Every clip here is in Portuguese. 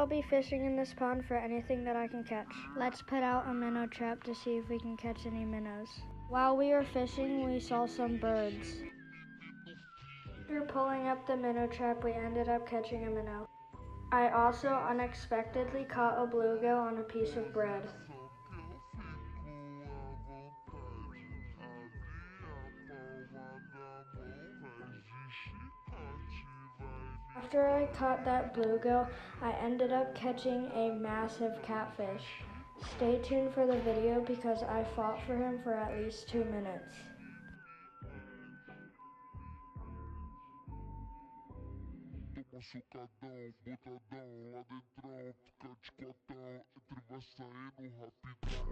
be fishing in this pond for anything that I can catch. Let's put out a minnow trap to see if we can catch any minnows. While we were fishing, we saw some birds. After pulling up the minnow trap, we ended up catching a minnow. I also unexpectedly caught a bluegill on a piece of bread. After I caught that bluegill, I ended up catching a massive catfish. Stay tuned for the video because I fought for him for at least 2 minutes. Machucadão, botadão, lá dentro, fica de cotão, entre vai saindo rapidão.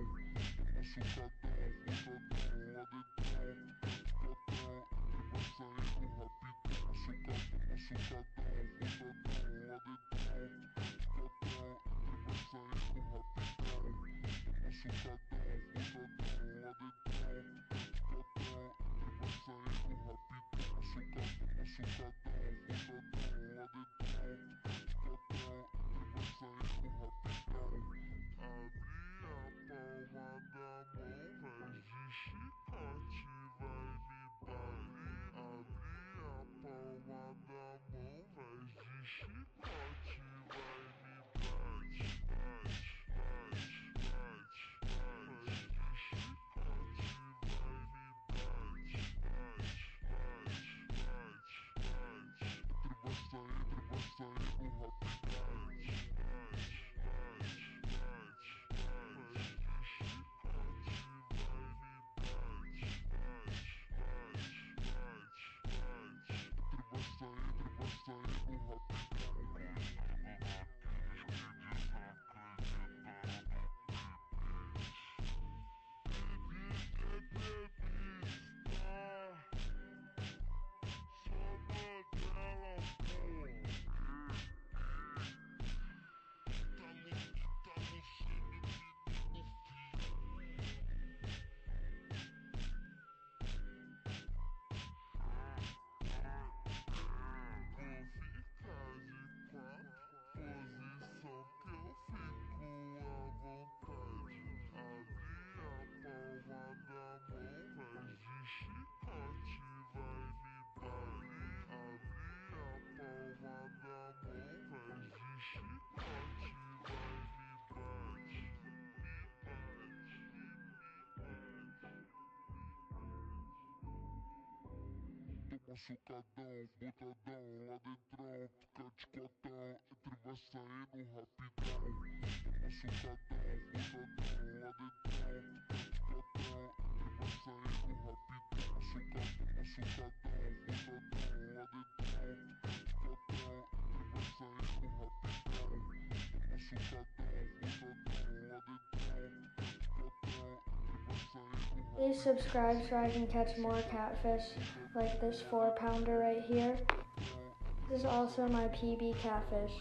Machucadão, botadão, lá dentro, fica de cotão, entre vai saindo rapidão. Machucadão, botadão, lá dentro, fica de cotão, entre vai saindo rapidão. Machucadão, botadão, lá dentro, fica de cotão, entre vai saindo rapidão. Machucadão, botadão, lá machucadão, botadão, lá dentro, fica de cotão, entre vai saindo rapidão. Machucadão, botadão, lá dentro, fica de cotão, entre vai saindo rapidão. Machucadão, botadão, lá dentro, fica de cotão, entre vai saindo rapidão. Machucadão, botadão, lá dentro, fica de cotão, entre vai saindo rapidão. Please subscribe so I can catch more catfish like this 4-pounder right here. This is also my PB catfish.